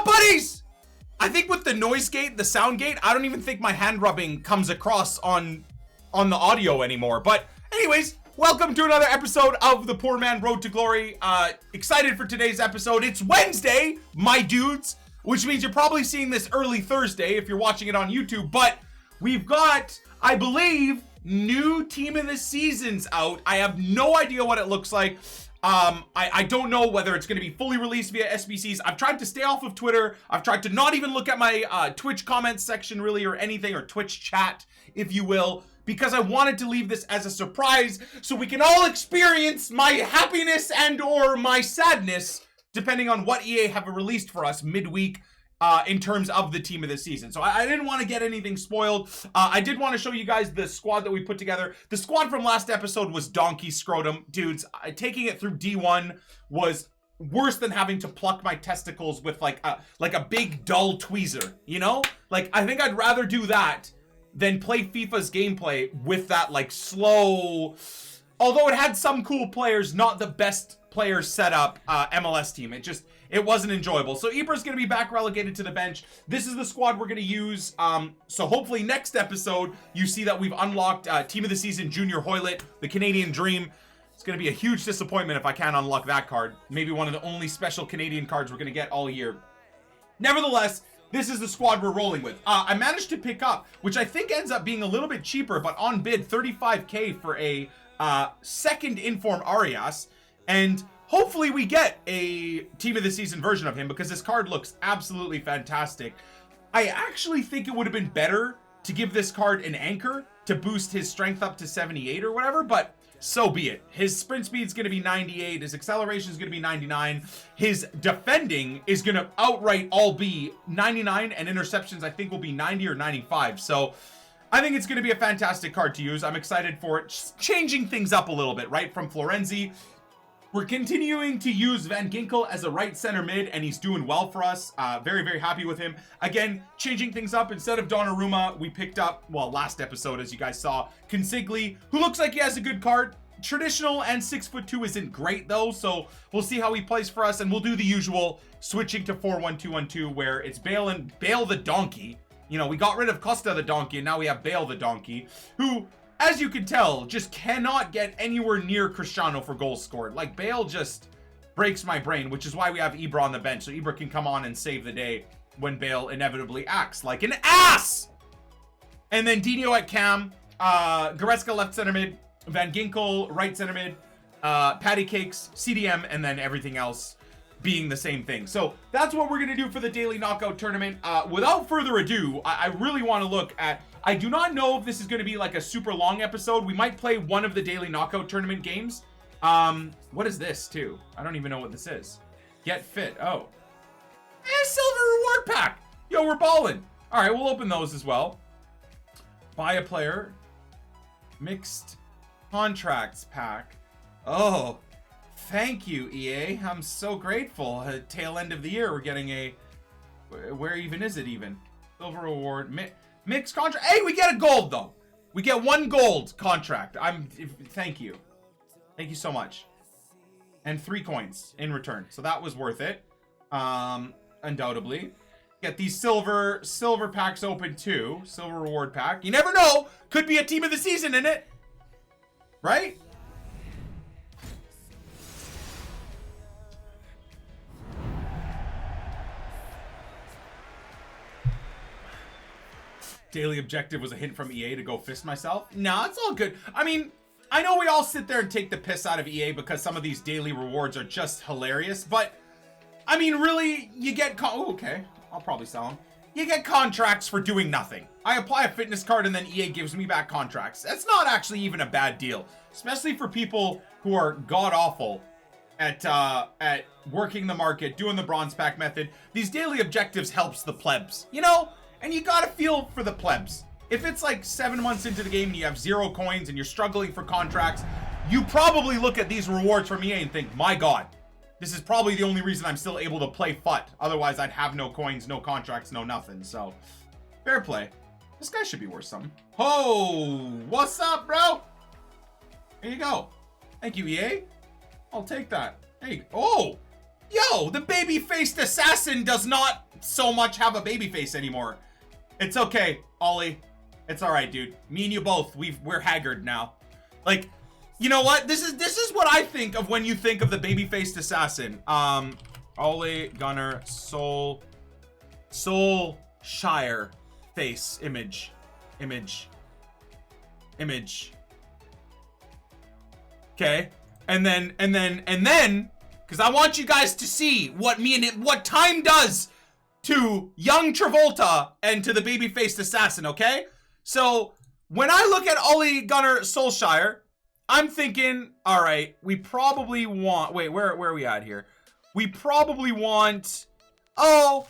buddies? I think with the noise gate, the sound gate, I don't even think my hand rubbing comes across on the audio anymore. But anyways, welcome to another episode of the Poor Man Road to Glory. Excited for today's episode. It's Wednesday, my dudes, which means you're probably seeing this early Thursday if you're watching it on YouTube. But we've got, I believe, new team of the seasons out. I have no idea what it looks like. I don't know whether it's going to be fully released via SBCs. I've tried to stay off of Twitter. I've tried to not even look at my Twitch comments section really, or anything, or Twitch chat, if you will, because I wanted to leave this as a surprise so we can all experience my happiness and or my sadness, depending on what EA have released for us midweek in terms of the team of the season. So I didn't want to get anything spoiled. I did want to show you guys the squad that we put together. The squad from last episode was donkey scrotum. Dudes, taking it through D1 was worse than having to pluck my testicles with like a big dull tweezer, you know? Like, I think I'd rather do that than play FIFA's gameplay with that like slow, although it had some cool players, not the best players set up MLS team. It wasn't enjoyable. So Ibra's going to be back relegated to the bench. This is the squad we're going to use. So hopefully next episode, you see that we've unlocked Team of the Season Junior Hoylett, the Canadian Dream. It's going to be a huge disappointment if I can't unlock that card. Maybe one of the only special Canadian cards we're going to get all year. Nevertheless, this is the squad we're rolling with. I managed to pick up, which I think ends up being a little bit cheaper, but on bid, 35K for a second Inform Arias. And hopefully we get a Team of the Season version of him because this card looks absolutely fantastic. I actually think it would have been better to give this card an anchor to boost his strength up to 78 or whatever, but so be it. His sprint speed is going to be 98. His acceleration is going to be 99. His defending is going to outright all be 99, and interceptions I think will be 90 or 95. So I think it's going to be a fantastic card to use. I'm excited for it. Just changing things up a little bit, right? From Florenzi. We're continuing to use Van Ginkel as a right center mid, and he's doing well for us. Very, very happy with him. Again, changing things up. Instead of Donnarumma, we picked up, well, last episode, as you guys saw, Consigli, who looks like he has a good card. Traditional and 6'2" isn't great, though, so we'll see how he plays for us, and we'll do the usual switching to 4-1-2-1-2, where it's Bale and Bale the Donkey. You know, we got rid of Costa the Donkey, and now we have Bale the Donkey, who, as you can tell, just cannot get anywhere near Cristiano for goals scored. Like, Bale just breaks my brain, which is why we have Ibra on the bench, so Ibra can come on and save the day when Bale inevitably acts like an ass! And then Dino at cam, Goretzka left center mid, Van Ginkel right center mid, Patty Cakes, CDM, and then everything else being the same thing. So that's what we're going to do for the daily knockout tournament. Without further ado, I really want to look at, I do not know if this is going to be like a super long episode. We might play one of the daily knockout tournament games. What is this too? I don't even know what this is. Get fit. Oh, silver reward pack. Yo, we're balling. All right, we'll open those as well. Buy a player. Mixed contracts pack. Oh, thank you, EA. I'm so grateful. Tail end of the year, we're getting a, where even is it even? Silver reward. Mixed contract. Hey, we get a gold though. We get one gold contract. Thank you. Thank you so much. And 3 coins in return. So that was worth it. Undoubtedly. Get these silver packs open too. Silver reward pack. You never know. Could be a team of the season in it. Right? Daily objective was a hint from EA to go fist myself. Nah, it's all good. I mean, I know we all sit there and take the piss out of EA because some of these daily rewards are just hilarious, but I mean, really, you get oh, okay, I'll probably sell them. You get contracts for doing nothing. I apply a fitness card and then EA gives me back contracts. That's not actually even a bad deal, especially for people who are god-awful at working the market, doing the bronze pack method. These daily objectives helps the plebs, you know? And you gotta feel for the plebs. If it's like 7 months into the game and you have 0 coins and you're struggling for contracts, you probably look at these rewards from EA and think, my God, this is probably the only reason I'm still able to play FUT. Otherwise, I'd have no coins, no contracts, no nothing. So, fair play. This guy should be worth something. Oh, what's up, bro? Here you go. Thank you, EA. I'll take that. Hey, oh, yo, the baby-faced assassin does not so much have a baby face anymore. It's okay, Ollie. It's all right, dude. Me and you both, we're haggard now. Like, you know what? This is what I think of when you think of the baby-faced assassin. Ollie Gunnar Soul Shire face image. Okay, and then, because I want you guys to see what time does to young Travolta and to the baby-faced assassin. Okay, so when I look at Ollie Gunnar Solskjaer, I'm thinking, all right, we probably want. Wait, where are we at here? We probably want. Oh,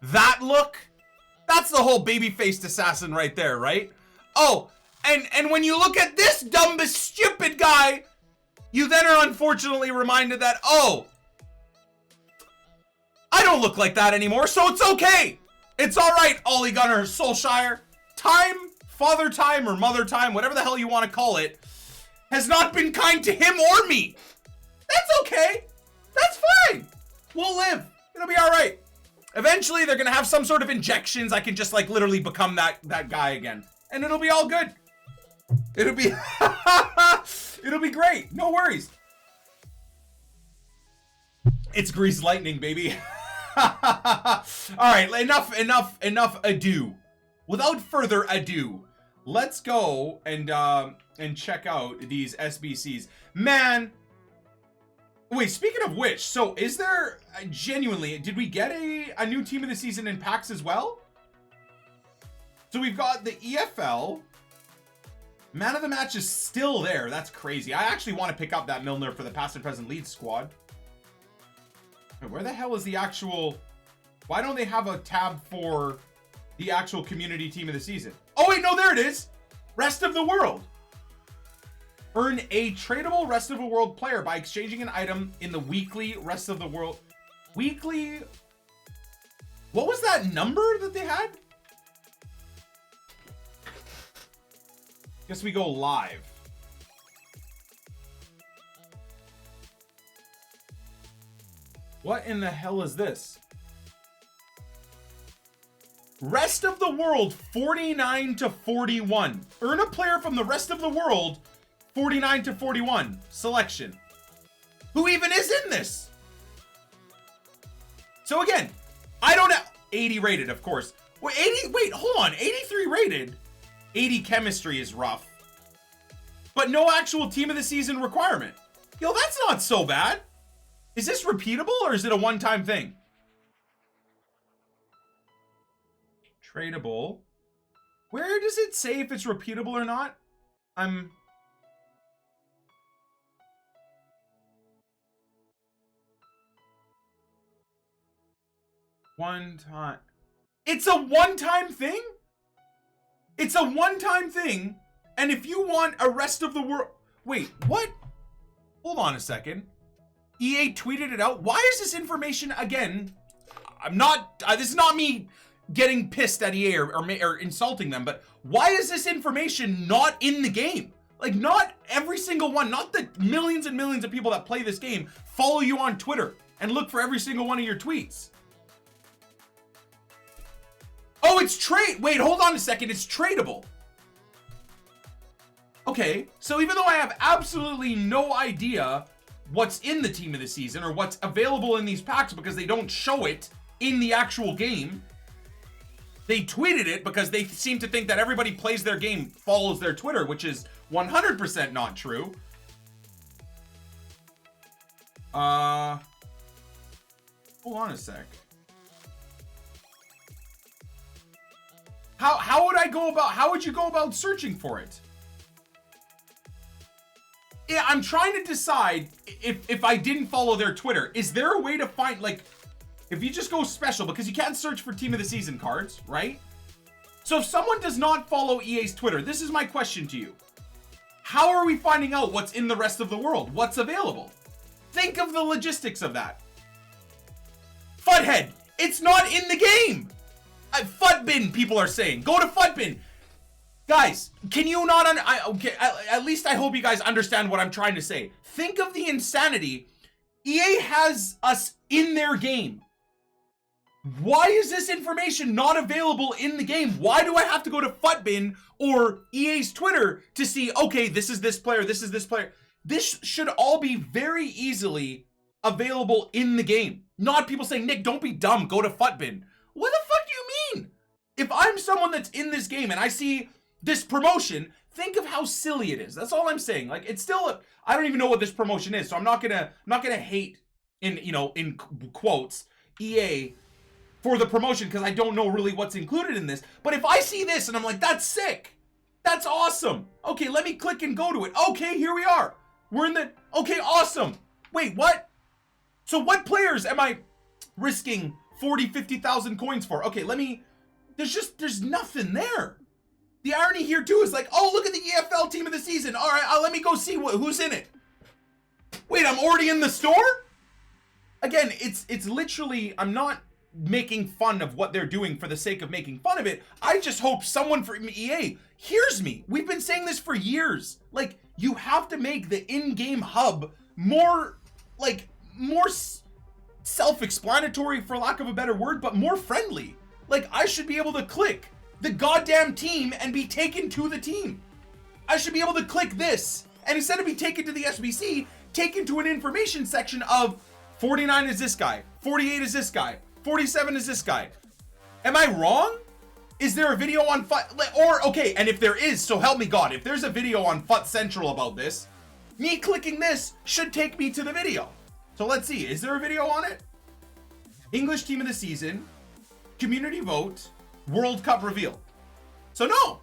that look. That's the whole baby-faced assassin right there, right? Oh, and when you look at this dumb, stupid guy, you then are unfortunately reminded that, oh, I don't look like that anymore, so it's okay. It's all right, Ollie Gunnar Solskjaer. Time, father time, or mother time, whatever the hell you want to call it, has not been kind to him or me. That's okay. That's fine. We'll live. It'll be all right. Eventually, they're gonna have some sort of injections. I can just like literally become that guy again, and it'll be all good. It'll be it'll be great. No worries. It's Grease Lightning, baby. All right, enough ado. Without further ado, let's go and check out these SBCs. Man. Wait, speaking of which, so is there, genuinely, did we get a new team of the season in packs as well? So we've got the EFL. Man of the match is still there. That's crazy. I actually want to pick up that Milner for the past and present Leeds squad. Wait, where the hell is the actual, why don't they have a tab for the actual community team of the season? Oh wait, no, there it is. Rest of the world. Earn a tradable Rest of the World player by exchanging an item in the weekly Rest of the World. Weekly. What was that number that they had? Guess we go live. What in the hell is this? Rest of the World 49 to 41. Earn a player from the Rest of the World 49 to 41 selection. Who even is in this? So again, I don't know. 80 rated, of course. Wait, 80, wait, hold on. 83 rated. 80 chemistry is rough. But no actual team of the season requirement. Yo, that's not so bad. Is this repeatable or is it a one-time thing? Tradable. Where does it say if it's repeatable or not? One time. It's a one-time thing? It's a one-time thing. And if you want a Rest of the World... Wait, what? Hold on a second. EA tweeted it out. Why is this information, again... I'm not... this is not me getting pissed at EA or insulting them, but why is this information not in the game? Like, not every single one, not the millions and millions of people that play this game follow you on Twitter and look for every single one of your tweets. Oh, it's trade. Wait, hold on a second. It's tradable. Okay, so even though I have absolutely no idea what's in the team of the season or what's available in these packs because they don't show it in the actual game, they tweeted it because they seem to think that everybody plays their game follows their Twitter, which is 100% not true. Hold on a sec. How would you go about searching for it? Yeah, I'm trying to decide if I didn't follow their Twitter, is there a way to find, like, if you just go special, because you can't search for team of the season cards, right? So if someone does not follow EA's Twitter, this is my question to you. How are we finding out what's in the Rest of the World? What's available? Think of the logistics of that. Futhead, it's not in the game. Futbin, people are saying. Go to Futbin. Guys, can you not... okay, at least I hope you guys understand what I'm trying to say. Think of the insanity. EA has us in their game. Why is this information not available in the game? Why do I have to go to Futbin or EA's Twitter to see, okay, this is this player, this is this player? This should all be very easily available in the game. Not people saying, Nick, don't be dumb, go to Futbin. What the fuck do you mean? If I'm someone that's in this game and I see this promotion, think of how silly it is. That's all I'm saying. Like, it's still, I don't even know what this promotion is, so I'm not gonna hate in quotes EA for the promotion because I don't know really what's included in this. But if I see this and I'm like, that's sick, that's awesome. Okay, let me click and go to it. Okay, here we are. We're in the, okay, awesome. Wait, what? So what players am I risking 40, 50,000 coins for? Okay, there's nothing there. The irony here too is like, oh, look at the EFL team of the season. All right, let me go see who's in it. Wait, I'm already in the store? Again, it's literally, I'm not making fun of what they're doing for the sake of making fun of it. I just hope someone from EA hears me. We've been saying this for years. Like, you have to make the in-game hub more self-explanatory, for lack of a better word, but more friendly. Like, I should be able to click the goddamn team and be taken to the team. I should be able to click this, and instead of be taken to the SBC, taken to an information section of 49 is this guy, 48 is this guy, 47 is this guy. Am I wrong? Is there a video on okay, and if there is, so help me God, if there's a video on FUT Central about this, me clicking this should take me to the video. So let's see, is there a video on it? English team of the season, community vote, World Cup reveal. So no.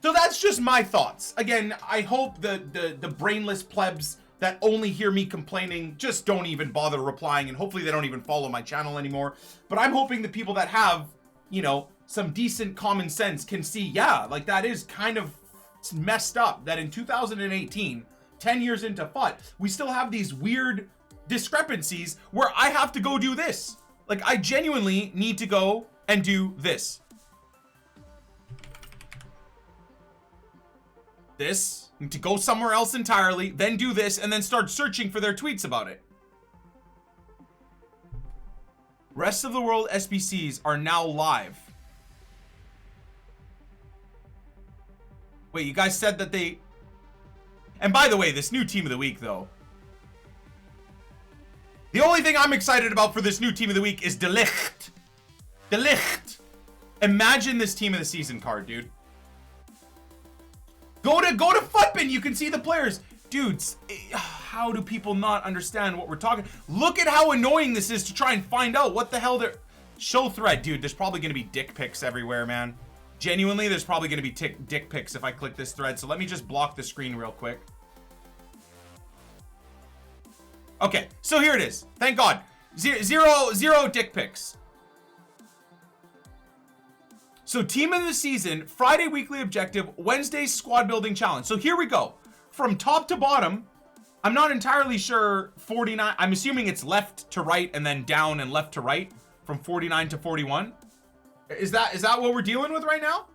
So that's just my thoughts. Again, I hope the brainless plebs that only hear me complaining just don't even bother replying, and hopefully they don't even follow my channel anymore. But I'm hoping the people that have, some decent common sense can see, yeah, like that is kind of messed up that in 2018, 10 years into FUT, we still have these weird discrepancies where I have to go do this. Like, I genuinely need to go and do this. To go somewhere else entirely, then do this, and then start searching for their tweets about it. Rest of the world SBCs are now live. Wait, you guys said that they... And by the way, this new team of the week, though. The only thing I'm excited about for this new team of the week is De Ligt. De Ligt. Imagine this team of the season card, dude. Go to Futbin, you can see the players. Dudes, how do people not understand what we're talking? Look at how annoying this is to try and find out what the hell they're... Show thread, dude, there's probably gonna be dick pics everywhere, man. Genuinely, there's probably gonna be dick pics if I click this thread, so let me just block the screen real quick. Okay, so here it is. Thank God. Zero dick pics. So team of the season, Friday weekly objective, Wednesday squad building challenge. So here we go. From top to bottom, I'm not entirely sure 49. I'm assuming it's left to right and then down and left to right from 49 to 41. Is that what we're dealing with right now?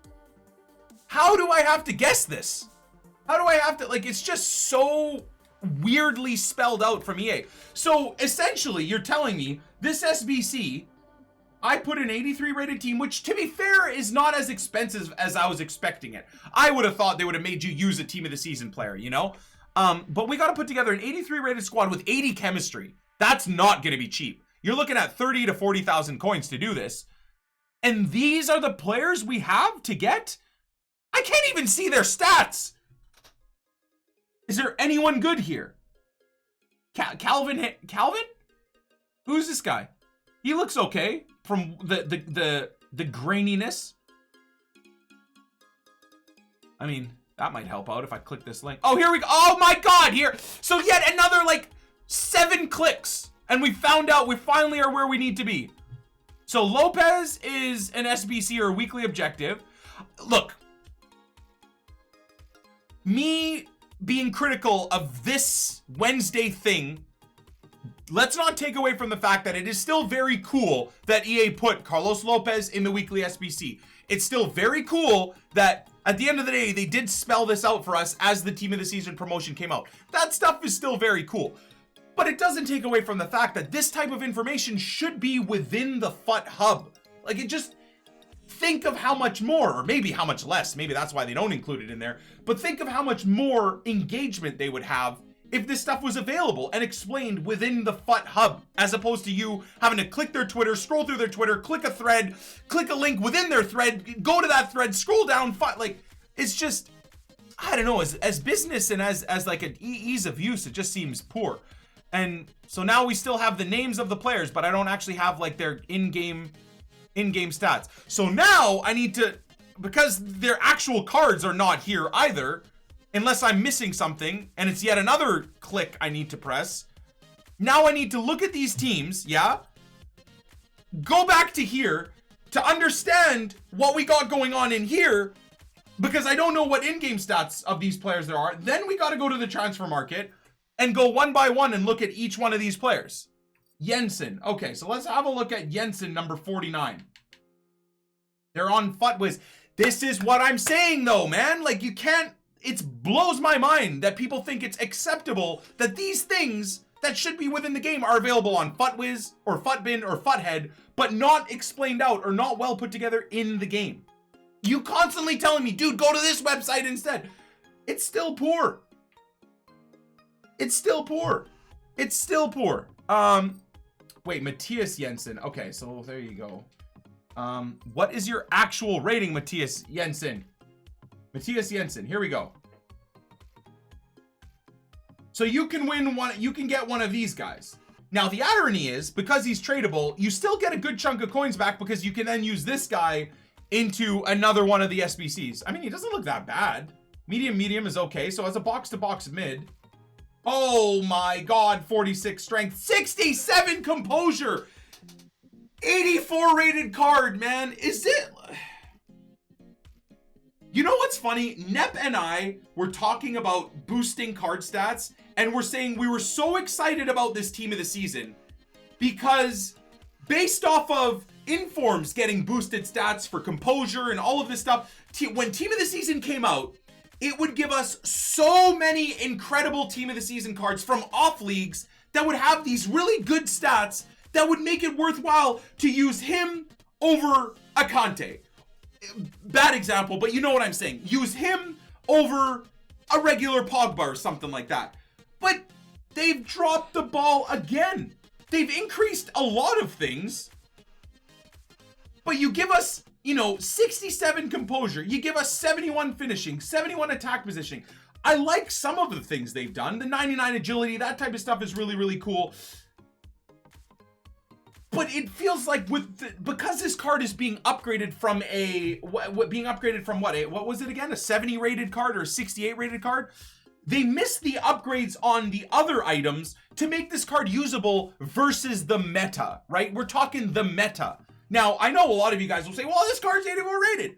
How do I have to guess this? How do I have to, like, it's just so weirdly spelled out from EA. So essentially you're telling me this SBC, I put an 83 rated team, which to be fair is not as expensive as I was expecting it. I would have thought they would have made you use a team of the season player, but we got to put together an 83 rated squad with 80 chemistry. That's not going to be cheap. You're looking at 30 to 40,000 coins to do this. And these are the players we have to get? I can't even see their stats. Is there anyone good here? Calvin? Who's this guy? He looks okay from the graininess. I mean, that might help out if I click this link. Oh, here we go. Oh my God, here. So yet another like 7 clicks and we found out we finally are where we need to be. So Lopez is an SBC or weekly objective. Look, me being critical of this Wednesday thing, let's not take away from the fact that it is still very cool that EA put Carlos Lopez in the weekly SBC. It's still very cool that at the end of the day, they did spell this out for us as the team of the season promotion came out. That stuff is still very cool. But it doesn't take away from the fact that this type of information should be within the FUT hub. Like, it just, think of how much more, or maybe how much less, maybe that's why they don't include it in there, but think of how much more engagement they would have if this stuff was available and explained within the FUT hub, as opposed to you having to click their Twitter, scroll through their Twitter, click a thread, click a link within their thread, go to that thread, scroll down, like, it's just, I don't know, as business and as like an ease of use, it just seems poor. And so now we still have the names of the players, but I don't actually have like their in-game stats. So now I need to, because their actual cards are not here either, unless I'm missing something and it's yet another click I need to press. Now I need to look at these teams, yeah? Go back to here to understand what we got going on in here, because I don't know what in-game stats of these players there are. Then we got to go to the transfer market and go one by one and look at each one of these players. Jensen. Okay, so let's have a look at Jensen, number 49. They're on FUTWiz. This is what I'm saying though, man. Like, you can't, it blows my mind that people think it's acceptable that these things that should be within the game are available on FUTWiz or FUTBin or FUTHead, but not explained out or not well put together in the game. You constantly telling me, dude, go to this website instead. It's still poor. It's still poor. It's still poor. Wait, Matthias Jensen. Okay, so there you go. What is your actual rating, Matthias Jensen? Matthias Jensen, here we go. So you can win one, you can get one of these guys. Now the irony is, because he's tradable, you still get a good chunk of coins back because you can then use this guy into another one of the SBCs. I mean, he doesn't look that bad. Medium is okay. So as a box-to-box mid, oh my God, 46 strength, 67 composure, 84 rated card, man. Is it? You know what's funny? Nep and I were talking about boosting card stats, and we're saying we were so excited about this team of the season because based off of Informs getting boosted stats for composure and all of this stuff, when team of the season came out, it would give us so many incredible team of the season cards from off leagues that would have these really good stats that would make it worthwhile to use him over Akante. Bad example, but you know what I'm saying. Use him over a regular Pogba or something like that. But they've dropped the ball again. They've increased a lot of things, but you give us, you know, 67 composure. You give us 71 finishing, 71 attack positioning. I like some of the things they've done. The 99 agility, that type of stuff is really, really cool. But it feels like because this card is being upgraded from what was it again? A 70 rated card or a 68 rated card? They missed the upgrades on the other items to make this card usable versus the meta, right? We're talking the meta. Now, I know a lot of you guys will say, well, this card's 84 rated.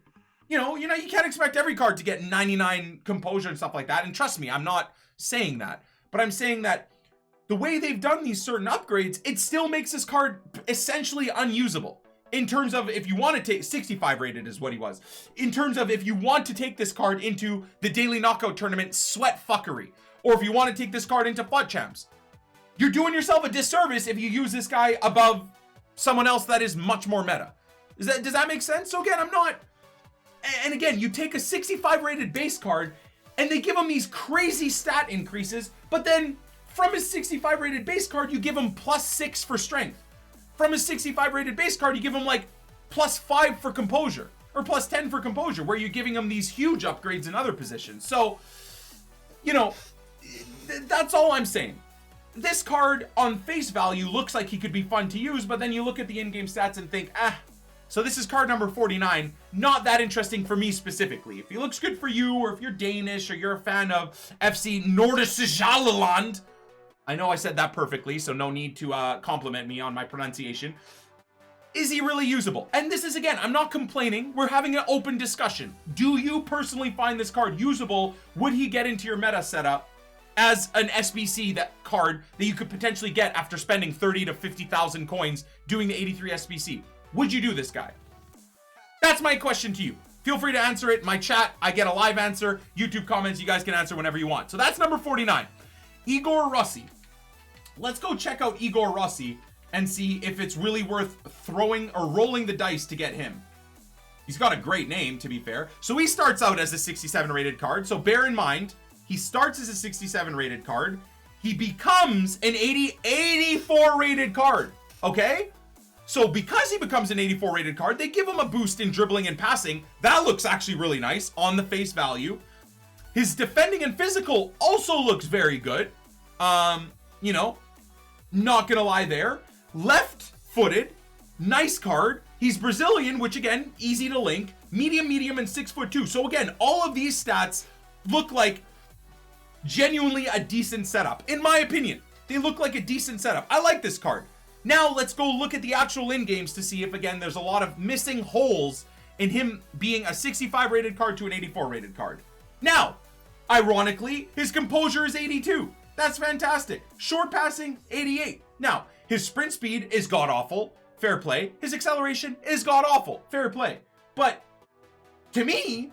You know, you can't expect every card to get 99 composure and stuff like that. And trust me, I'm not saying that. But I'm saying that the way they've done these certain upgrades, it still makes this card essentially unusable. In terms of if you want to take 65 rated is what he was. In terms of if you want to take this card into the daily knockout tournament sweat fuckery, or if you want to take this card into FUT champs, you're doing yourself a disservice if you use this guy above someone else that is much more meta. Does that make sense? So again, I'm not. And again, you take a 65 rated base card and they give him these crazy stat increases, but then from his 65 rated base card, you give him +6 for strength. From his 65 rated base card, you give him like +5 for composure or +10 for composure, where you're giving him these huge upgrades in other positions. So, you know, that's all I'm saying. This card on face value looks like he could be fun to use, but then you look at the in-game stats and think, so this is card number 49, not that interesting for me specifically. If he looks good for you, or if you're Danish, or you're a fan of FC Nordisk, I know I said that perfectly, so no need to compliment me on my pronunciation. Is he really usable? And this is, again, I'm not complaining. We're having an open discussion. Do you personally find this card usable? Would he get into your meta setup as an SBC card that you could potentially get after spending 30 to 50,000 coins doing the 83 SBC? Would you do this guy? That's my question to you. Feel free to answer it in my chat. I get a live answer. YouTube comments, you guys can answer whenever you want. So that's number 49. Igor Rossi. let's go check out Igor Rossi and see if it's really worth throwing or rolling the dice to get him. He's got a great name, to be fair. So he starts out as a 67 rated card. So bear in mind, he starts as a 67 rated card. He becomes an 84 rated card, okay? So because he becomes an 84 rated card, they give him a boost in dribbling and passing. That looks actually really nice on the face value. His defending and physical also looks very good. You know, not gonna lie there. Left-footed, nice card. He's Brazilian, which again, easy to link. Medium, and 6'2". So again, all of these stats look like genuinely a decent setup. In my opinion, they look like a decent setup. I like this card. Now let's go look at the actual in-games to see if, again, there's a lot of missing holes in him being a 65 rated card to an 84 rated card. Now, ironically, his composure is 82. That's fantastic. Short passing, 88. Now, his sprint speed is god-awful. Fair play. His acceleration is god-awful. Fair play. But to me,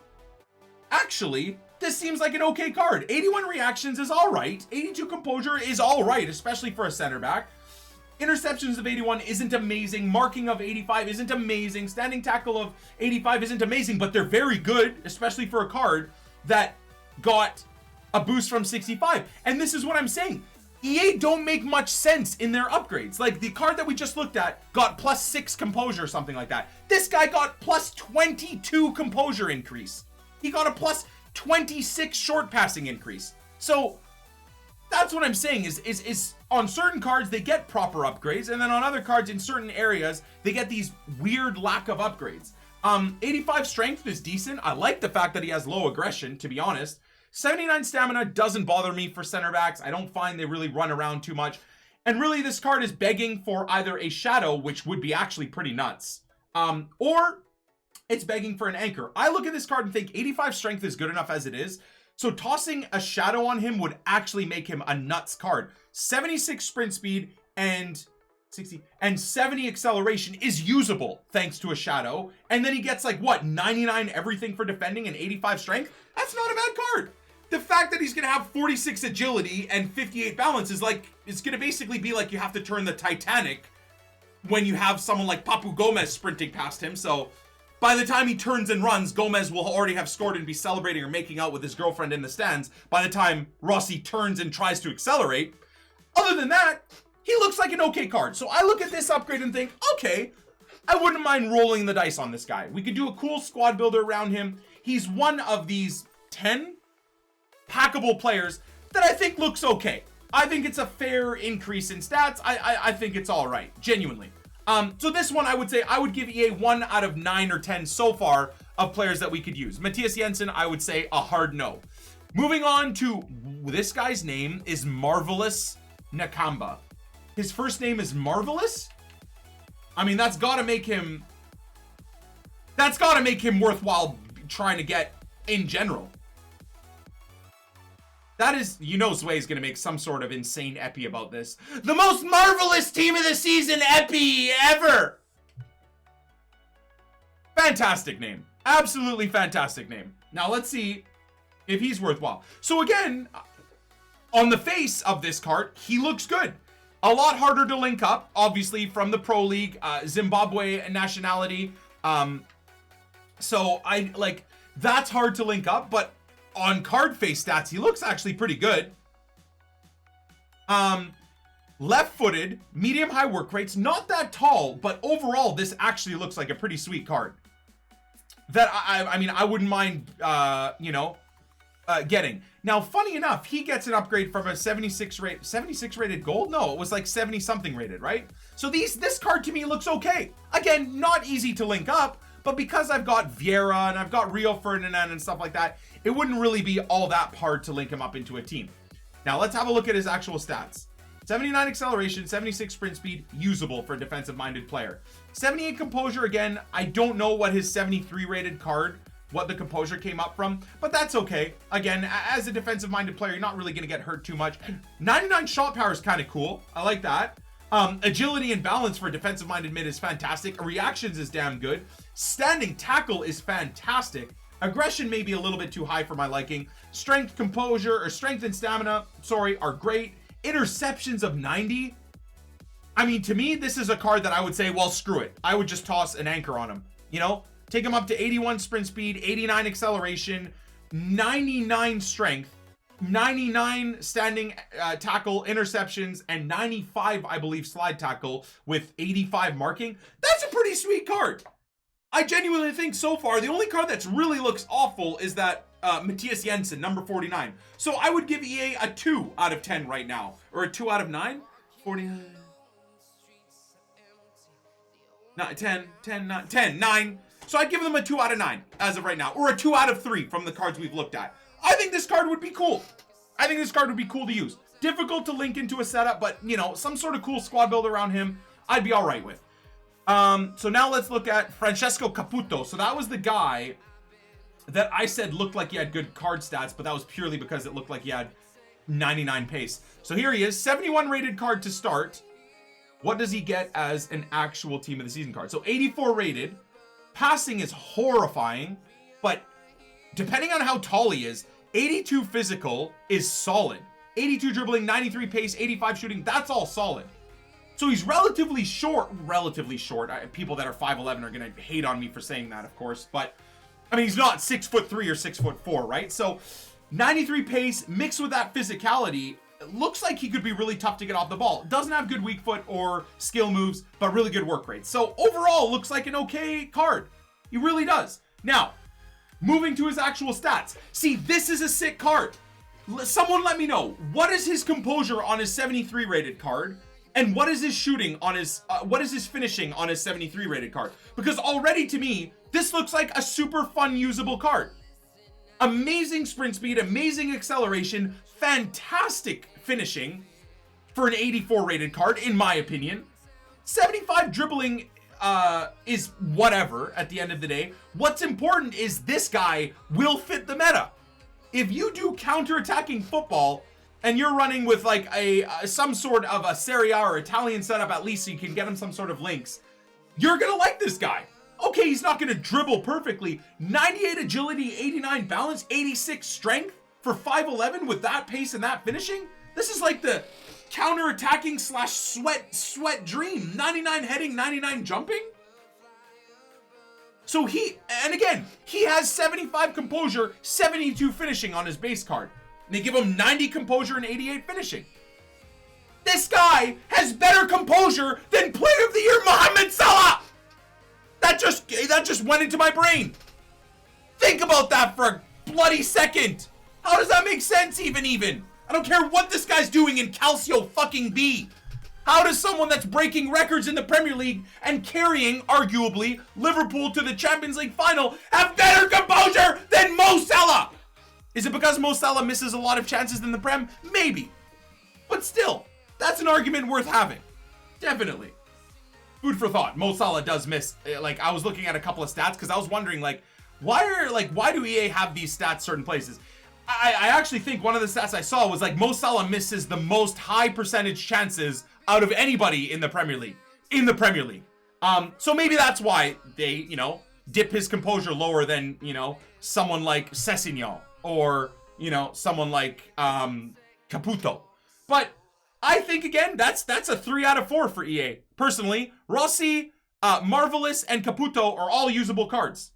actually, this seems like an okay card. 81 reactions is all right. 82 composure is all right, especially for a center back. Interceptions of 81 isn't amazing. Marking of 85 isn't amazing. Standing tackle of 85 isn't amazing, but they're very good, especially for a card that got a boost from 65. And this is what I'm saying. EA don't make much sense in their upgrades. Like the card that we just looked at got +6 composure or something like that. This guy got +22 composure increase. He got a +26 short passing increase. So that's what I'm saying is on certain cards, they get proper upgrades. And then on other cards in certain areas, they get these weird lack of upgrades. 85 strength is decent. I like the fact that he has low aggression, to be honest. 79 stamina doesn't bother me for center backs. I don't find they really run around too much. And really, this card is begging for either a shadow, which would be actually pretty nuts, or it's begging for an anchor. I look at this card and think 85 strength is good enough as it is. So tossing a shadow on him would actually make him a nuts card. 76 sprint speed and 60 and 70 acceleration is usable thanks to a shadow. And then he gets like what, 99 everything for defending and 85 strength? That's not a bad card. The fact that he's gonna have 46 agility and 58 balance is like, it's gonna basically be like you have to turn the Titanic when you have someone like Papu Gomez sprinting past him. So by the time he turns and runs, Gomez will already have scored and be celebrating or making out with his girlfriend in the stands by the time Rossi turns and tries to accelerate. Other than that, he looks like an okay card. So I look at this upgrade and think, okay, I wouldn't mind rolling the dice on this guy. We could do a cool squad builder around him. He's one of these 10 packable players that I think looks okay. I think it's a fair increase in stats. I think it's all right, genuinely. So this one, I would say I would give EA 1 out of 9 or 10 so far of players that we could use. Matthias Jensen, I would say a hard no. Moving on to, this guy's name is Marvelous Nakamba. His first name is Marvelous? I mean, that's gotta make him worthwhile trying to get in general. That is, you know, Sway's gonna make some sort of insane epi about this. The most marvelous team of the season epi ever! Fantastic name. Absolutely fantastic name. Now let's see if he's worthwhile. So again, on the face of this card, he looks good. A lot harder to link up, obviously from the Pro League, Zimbabwe nationality. So that's hard to link up, but on card face stats, he looks actually pretty good. Left-footed, medium-high work rates, not that tall, but overall, this actually looks like a pretty sweet card. That I mean, I wouldn't mind, getting. Now, funny enough, he gets an upgrade from a 76 rated gold? No, it was like 70 something rated, right? So this card to me looks okay. Again, not easy to link up, but because I've got Vieira and I've got Rio Ferdinand and stuff like that, it wouldn't really be all that hard to link him up into a team. Now let's have a look at his actual stats. 79 acceleration, 76 sprint speed, usable for a defensive-minded player. 78 composure, again, I don't know what his 73 rated card, what the composure came up from, but that's okay. Again, as a defensive-minded player, you're not really going to get hurt too much. 99 shot power is kind of cool. I like that. Agility and balance for a defensive-minded mid is fantastic. Reactions is damn good. Standing tackle is fantastic. Aggression may be a little bit too high for my liking. Strength, composure, or strength and stamina, are great. Interceptions of 90. I mean, to me, this is a card that I would say, well, screw it. I would just toss an anchor on him. You know, take him up to 81 sprint speed, 89 acceleration, 99 strength, 99 standing tackle interceptions, and 95, I believe, slide tackle with 85 marking. That's a pretty sweet card. I genuinely think so far, the only card that's really looks awful is that Matthias Jensen, number 49. So I would give EA a 2 out of 10 right now. Or a 2 out of 9. 49. 9. So I'd give them a 2 out of 9 as of right now. Or a 2 out of 3 from the cards we've looked at. I think this card would be cool. I think this card would be cool to use. Difficult to link into a setup, but, you know, some sort of cool squad build around him, I'd be all right with. So now let's look at Francesco Caputo. So that was the guy that I said looked like he had good card stats, but that was purely because it looked like he had 99 pace. So here he is, 71 rated card to start. What does he get as an actual team of the season card? So 84 rated. Passing is horrifying, but depending on how tall he is, 82 physical is solid. 82 dribbling, 93 pace, 85 shooting, that's all solid. So he's relatively short. People that are 5'11" are going to hate on me for saying that, of course, but I mean, he's not 6'3" or 6'4", right? So 93 pace mixed with that physicality, it looks like he could be really tough to get off the ball. Doesn't have good weak foot or skill moves, but really good work rate. So overall, looks like an okay card. He really does. Now, moving to his actual stats. See, this is a sick card. Someone let me know, what is his composure on his 73 rated card? And what is his shooting on his, what is his finishing on his 73 rated card? Because already to me, this looks like a super fun, usable card. Amazing sprint speed, amazing acceleration, fantastic finishing for an 84 rated card, in my opinion. 75 dribbling is whatever at the end of the day. What's important is this guy will fit the meta. If you do counter-attacking football and you're running with like some sort of a Serie A or Italian setup, at least so you can get him some sort of links, you're gonna like this guy. Okay, he's not gonna dribble perfectly. 98 agility, 89 balance, 86 strength for 5'11" with that pace and that finishing. This is like the counter-attacking / sweat dream. 99 heading, 99 jumping. So he has 75 composure, 72 finishing on his base card. And they give him 90 composure and 88 finishing. This guy has better composure than Player of the Year Mohamed Salah. That just went into my brain. Think about that for a bloody second. How does that make sense even? I don't care what this guy's doing in Calcio fucking B. How does someone that's breaking records in the Premier League and carrying, arguably, Liverpool to the Champions League final have better composure than Mo Salah? Is it because Mo Salah misses a lot of chances in the Prem? Maybe. But still, that's an argument worth having. Definitely. Food for thought. Mo Salah does miss. Like, I was looking at a couple of stats because I was wondering, like, why do EA have these stats certain places? I actually think one of the stats I saw was like Mo Salah misses the most high percentage chances out of anybody in the Premier League. So maybe that's why they, you know, dip his composure lower than, you know, someone like Sessignon or, you know, someone like Caputo. But I think, again, that's a 3 out of 4 for EA. Personally, Rossi, Marvelous, and Caputo are all usable cards.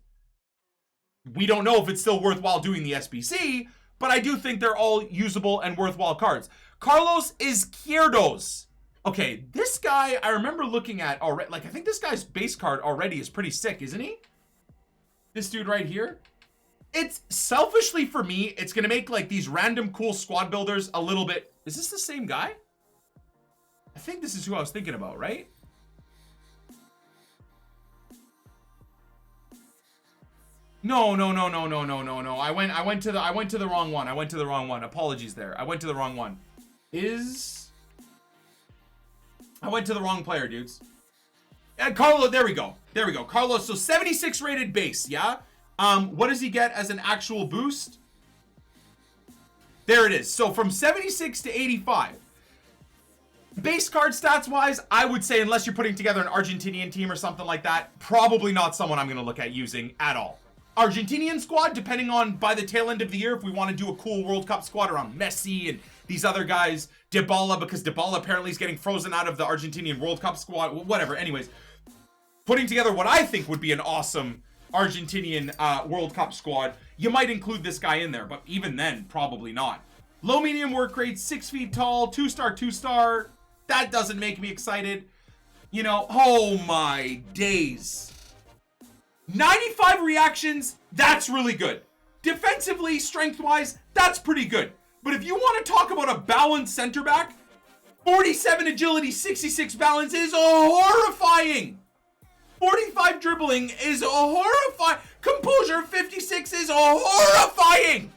We don't know if it's still worthwhile doing the SBC, but I do think they're all usable and worthwhile cards. Carlos Izquierdos. Okay, this guy I remember looking at already. Like, I think this guy's base card already is pretty sick, isn't he? This dude right here. It's selfishly for me, it's going to make like these random cool squad builders a little bit. Is this the same guy? I think this is who I was thinking about, right? No. I went to the wrong one. Apologies there. I went to the wrong one. I went to the wrong player, dudes. And Carlos, there we go. Carlos, so 76 rated base, yeah? What does he get as an actual boost? There it is. So from 76 to 85. Base card stats wise, I would say unless you're putting together an Argentinian team or something like that, probably not someone I'm going to look at using at all. Argentinian squad, depending on by the tail end of the year, if we want to do a cool World Cup squad around Messi and these other guys, Dybala, because Dybala apparently is getting frozen out of the Argentinian World Cup squad, whatever. Anyways, putting together what I think would be an awesome Argentinian World Cup squad, you might include this guy in there, but even then, probably not. Low medium work rate, 6 feet tall, 2-star, 2-star. That doesn't make me excited. You know, oh my days. 95 reactions, that's really good. Defensively, strength-wise, that's pretty good. But if you want to talk about a balanced center back, 47 agility, 66 balance is horrifying. 45 dribbling is horrifying. Composure, 56 is horrifying.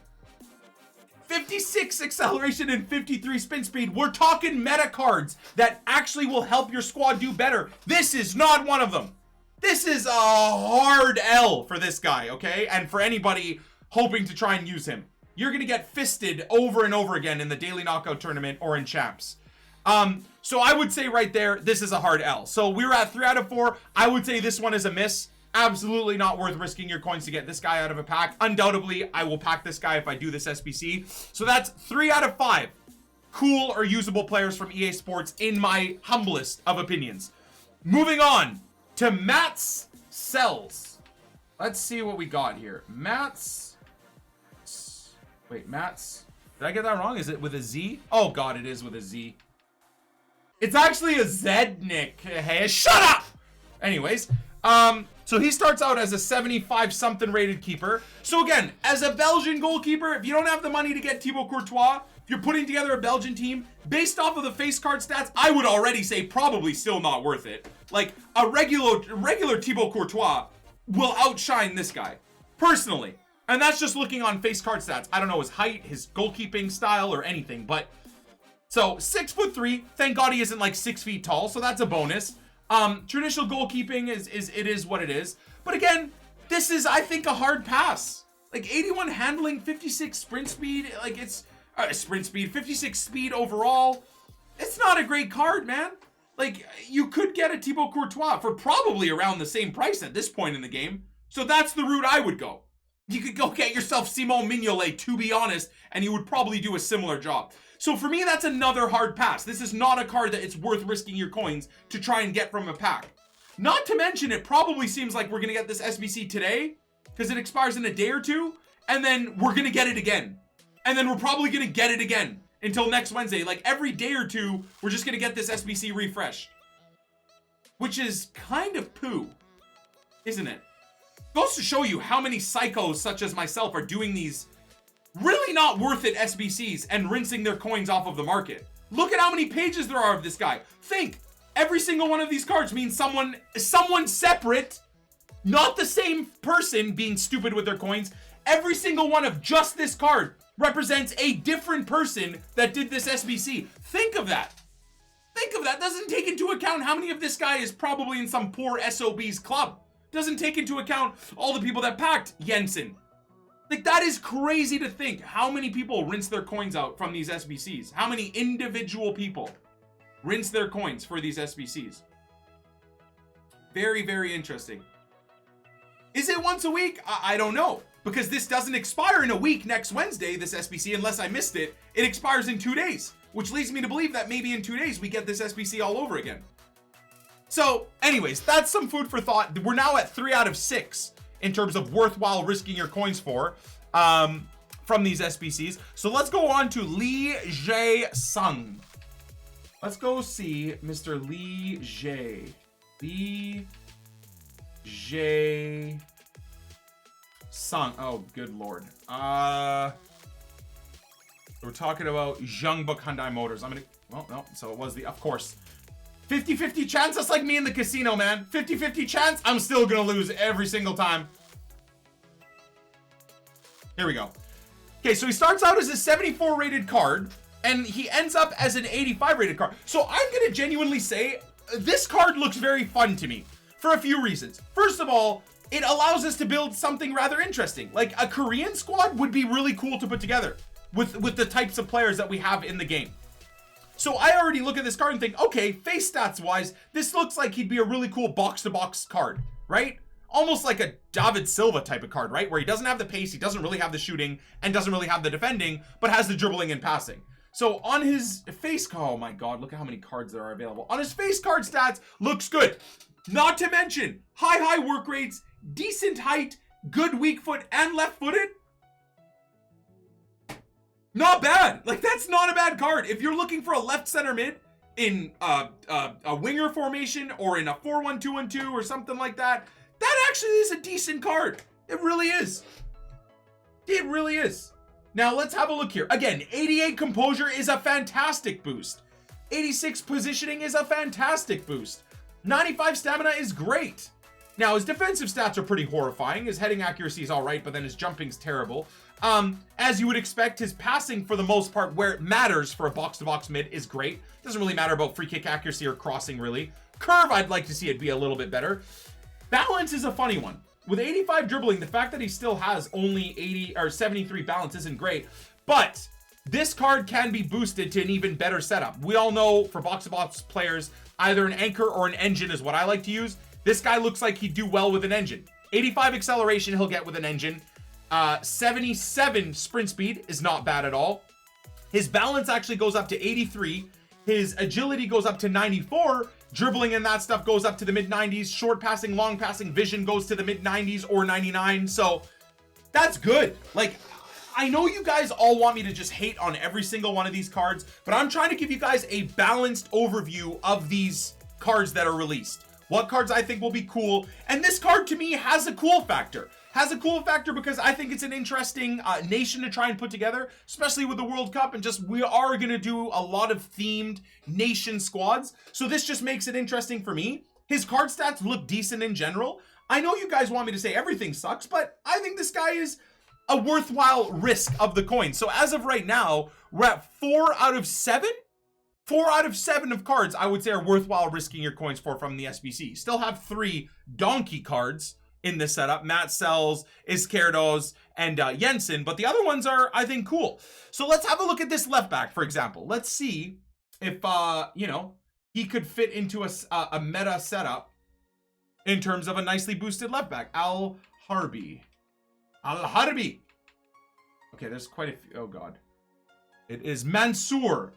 56 acceleration and 53 spin speed. We're talking meta cards that actually will help your squad do better. This is not one of them. This is a hard L for this guy, okay? And for anybody hoping to try and use him. You're going to get fisted over and over again in the daily knockout tournament or in champs. So I would say right there, this is a hard L. So we were at 3 out of 4. I would say this one is a miss. Absolutely not worth risking your coins to get this guy out of a pack. Undoubtedly, I will pack this guy if I do this SBC. So that's 3 out of 5 cool or usable players from EA Sports in my humblest of opinions. Moving on to Matt's Cells. Let's see what we got here. Matt's. Wait, Matt's. Did I get that wrong? Is it with a Z? Oh God, it is with a Z. It's actually a Zednik. Hey, shut up! Anyways, so he starts out as a 75 something rated keeper. So again, as a Belgian goalkeeper, if you don't have the money to get Thibaut Courtois, if you're putting together a Belgian team, based off of the face card stats, I would already say probably still not worth it. Like, a regular Thibaut Courtois will outshine this guy, personally. And that's just looking on face card stats. I don't know his height, his goalkeeping style, or anything, but... So, 6'3", thank God he isn't like 6 feet tall, so that's a bonus. Traditional goalkeeping is what it is. But again, this is, I think, a hard pass. Like, 81 handling, 56 sprint speed, like, it's... sprint speed, 56 speed overall. It's not a great card, man. Like, you could get a Thibaut Courtois for probably around the same price at this point in the game. So that's the route I would go. You could go get yourself Simon Mignolet, to be honest, and you would probably do a similar job. So for me, that's another hard pass. This is not a card that it's worth risking your coins to try and get from a pack. Not to mention, it probably seems like we're going to get this SBC today, because it expires in a day or two, and then we're going to get it again. And then we're probably going to get it again until next Wednesday. Like, every day or two, we're just going to get this SBC refresh. Which is kind of poo, isn't it? Goes to show you how many psychos such as myself are doing these really not worth it SBCs and rinsing their coins off of the market. Look at how many pages there are of this guy. Think, every single one of these cards means someone separate, not the same person being stupid with their coins. Every single one of just this card represents a different person that did this SBC. Think of that. Think of that. Doesn't take into account how many of this guy is probably in some poor SOB's club. Doesn't take into account all the people that packed Jensen. Like, that is crazy to think how many people rinse their coins out from these SBCs. How many individual people rinse their coins for these SBCs. Very, very interesting. Is it once a week? I don't know. Because this doesn't expire in a week next Wednesday, this SBC, unless I missed it. It expires in 2 days. Which leads me to believe that maybe in 2 days we get this SBC all over again. So, anyways, that's some food for thought. We're now at 3 out of 6 in terms of worthwhile risking your coins for from these SBCs. So let's go on to Lee Jae-sung. Let's go see Mr. Lee Jae. Lee Jae-sung. Oh, good lord. We're talking about Jeongbuk Hyundai Motors. Well, no, so it was of course. 50-50 chance, that's like me in the casino, man. 50-50 chance, I'm still gonna lose every single time. Here we go. Okay, so he starts out as a 74 rated card, and he ends up as an 85 rated card. So I'm gonna genuinely say, this card looks very fun to me, for a few reasons. First of all, it allows us to build something rather interesting. Like, a Korean squad would be really cool to put together with the types of players that we have in the game. So I already look at this card and think, okay, face stats wise, this looks like he'd be a really cool box to box card, right? Almost like a David Silva type of card, right? Where he doesn't have the pace, he doesn't really have the shooting, and doesn't really have the defending, but has the dribbling and passing. So on his face, oh my god, look at how many cards there are available. On his face card stats, looks good. Not to mention, high work rates, decent height, good weak foot, and left footed. Not bad. Like, that's not a bad card. If you're looking for a left center mid in a winger formation or in a 4-1-2-1-2 or something like that, that actually is a decent card. It really is. It really is. Now let's have a look here. Again, 88 composure is a fantastic boost. 86 positioning is a fantastic boost. 95 stamina is great. Now his defensive stats are pretty horrifying. His heading accuracy is all right, but then his jumping's terrible. As you would expect, his passing for the most part, where it matters for a box-to-box mid, is great. Doesn't really matter about free kick accuracy or crossing, really. Curve, I'd like to see it be a little bit better. Balance is a funny one. With 85 dribbling, the fact that he still has only 80 or 73 balance isn't great, but this card can be boosted to an even better setup. We all know for box-to-box players, either an anchor or an engine is what I like to use. This guy looks like he'd do well with an engine. 85 acceleration he'll get with an engine. 77 sprint speed is not bad at all. His balance actually goes up to 83. His agility goes up to 94. Dribbling and that stuff goes up to the mid-90s. Short passing, long passing, vision goes to the mid-90s or 99. So that's good. Like, I know you guys all want me to just hate on every single one of these cards, but I'm trying to give you guys a balanced overview of these cards that are released. What cards I think will be cool. And this card to me has a cool factor. Has a cool factor because I think it's an interesting nation to try and put together, especially with the World Cup, and just we are going to do a lot of themed nation squads. So this just makes it interesting for me. His card stats look decent in general. I know you guys want me to say everything sucks, but I think this guy is a worthwhile risk of the coin. So as of right now, we're at 4 out of 7. 4 out of 7 of cards I would say are worthwhile risking your coins for from the SBC. Still have 3 donkey cards in this setup: Matt Sells, Izquierdos, and Jensen, but the other ones are, I think, cool. So let's have a look at this left back, for example. Let's see if, you know, he could fit into a meta setup in terms of a nicely boosted left back. Al Harbi. Okay, there's quite a few. Oh, God. It is Mansour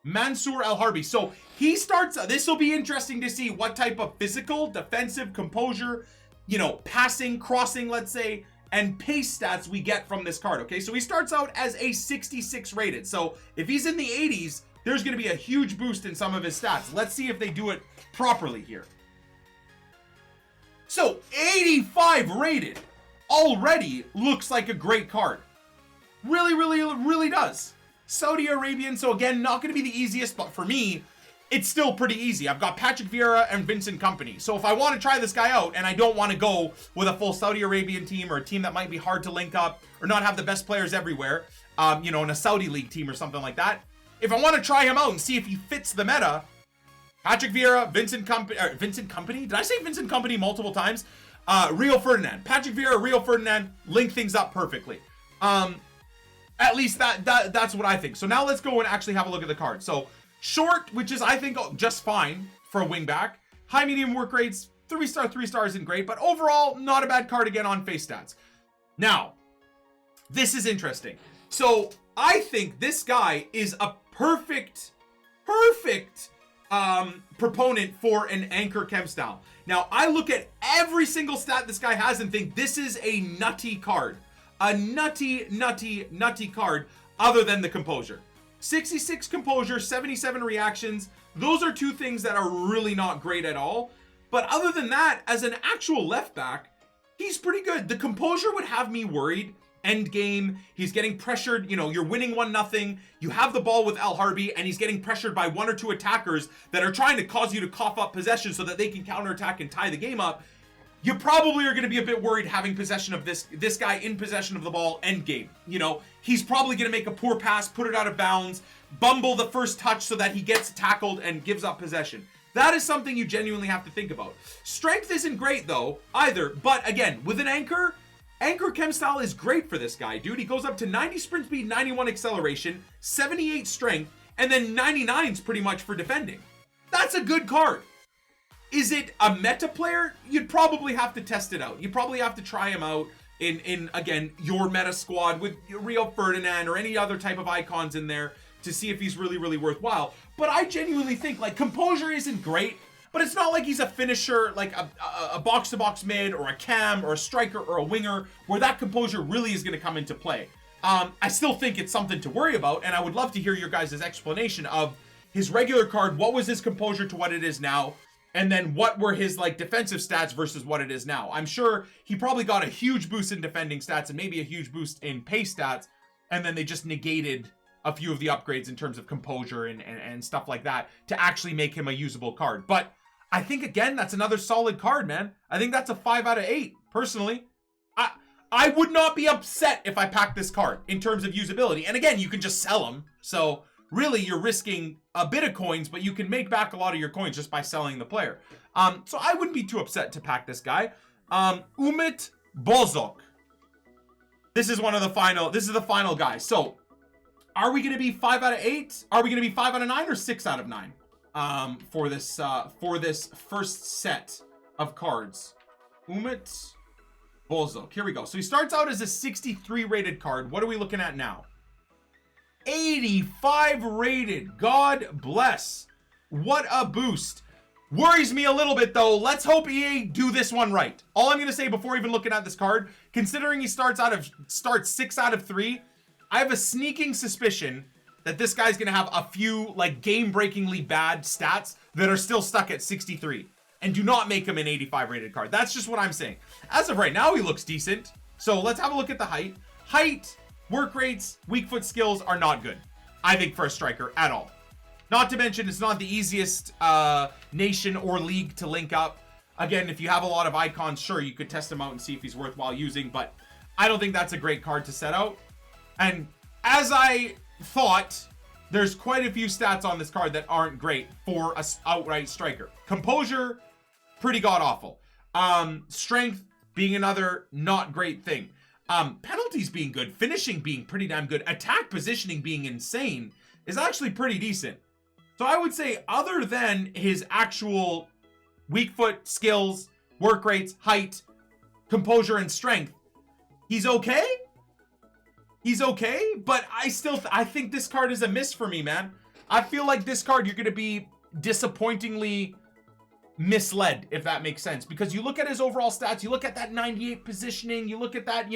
Al Harbi. So he starts, this will be interesting to see what type of physical, defensive, composure, you know, passing, crossing, let's say, and pace stats we get from this card. Okay, so he starts out as a 66 rated. So if he's in the 80s, there's going to be a huge boost in some of his stats. Let's see if they do it properly here. So 85 rated already looks like a great card. Really does. Saudi Arabian, so again, not going to be the easiest, but for me, it's still pretty easy. I've got Patrick Vieira and Vincent Kompany. So if I want to try this guy out and I don't want to go with a full Saudi Arabian team or a team that might be hard to link up or not have the best players everywhere, you know, in a Saudi league team or something like that, if I want to try him out and see if he fits the meta, Patrick Vieira, Vincent Kompany? Did I say Vincent Kompany multiple times? Rio Ferdinand. Patrick Vieira, Rio Ferdinand link things up perfectly. At least that's what I think. So now let's go and actually have a look at the card. So short, which is, I think, just fine for a wingback. High, medium work rates, 3-star, 3 stars isn't great, but overall, not a bad card again on face stats. Now, this is interesting. So I think this guy is a perfect proponent for an anchor chem style. Now, I look at every single stat this guy has and think this is a nutty card. A nutty card other than the composure. 66 composure, 77 reactions. Those are 2 things that are really not great at all. But other than that, as an actual left back, he's pretty good. The composure would have me worried. End game, he's getting pressured. You know, you're winning 1-0. You have the ball with Al Harbi, and he's getting pressured by 1 or 2 attackers that are trying to cause you to cough up possession so that they can counterattack and tie the game up. You probably are going to be a bit worried having possession of this guy in possession of the ball end game. You know, he's probably going to make a poor pass, put it out of bounds, bumble the first touch so that he gets tackled and gives up possession. That is something you genuinely have to think about. Strength isn't great though either, but again, with an anchor chem style is great for this guy, dude. He goes up to 90 sprint speed, 91 acceleration, 78 strength, and then 99's pretty much for defending. That's a good card. Is it a meta player? You'd probably have to test it out. You probably have to try him out in again, your meta squad with Rio Ferdinand or any other type of icons in there to see if he's really, really worthwhile. But I genuinely think, like, composure isn't great, but it's not like he's a finisher, like a box-to-box mid or a cam or a striker or a winger where that composure really is going to come into play. I still think it's something to worry about, and I would love to hear your guys' explanation of his regular card. What was his composure to what it is now? And then what were his, like, defensive stats versus what it is now? I'm sure he probably got a huge boost in defending stats and maybe a huge boost in pace stats, and then they just negated a few of the upgrades in terms of composure and stuff like that to actually make him a usable card. But I think, again, that's another solid card, man. I think that's a 5 out of 8, personally. I would not be upset if I packed this card in terms of usability. And again, you can just sell them. So really, you're risking a bit of coins, but you can make back a lot of your coins just by selling the player. So I wouldn't be too upset to pack this guy. Umit Bozok. This is the final guy. So are we going to be 5 out of 8? Are we going to be 5 out of 9 or 6 out of 9? For this first set of cards. Umit Bozok. Here we go. So he starts out as a 63 rated card. What are we looking at now? 85 rated. God bless. What a boost. Worries me a little bit, though. Let's hope EA do this one right. All I'm going to say before even looking at this card, considering he starts 6 out of 3, I have a sneaking suspicion that this guy's going to have a few, like, game-breakingly bad stats that are still stuck at 63 and do not make him an 85 rated card. That's just what I'm saying. As of right now, he looks decent. So let's have a look at the height. Height, work rates, weak foot skills are not good, I think, for a striker at all. Not to mention, it's not the easiest nation or league to link up. Again, if you have a lot of icons, sure, you could test him out and see if he's worthwhile using, but I don't think that's a great card to set out. And as I thought, there's quite a few stats on this card that aren't great for a outright striker. Composure, pretty god-awful. Strength being another not great thing. Penalties being good, finishing being pretty damn good, attack positioning being insane is actually pretty decent. So I would say, other than his actual weak foot skills, work rates, height, composure, and strength, he's okay. He's okay, but I think this card is a miss for me, man. I feel like this card, you're going to be disappointingly misled, if that makes sense, because you look at his overall stats, you look at that 98 positioning, you look at that,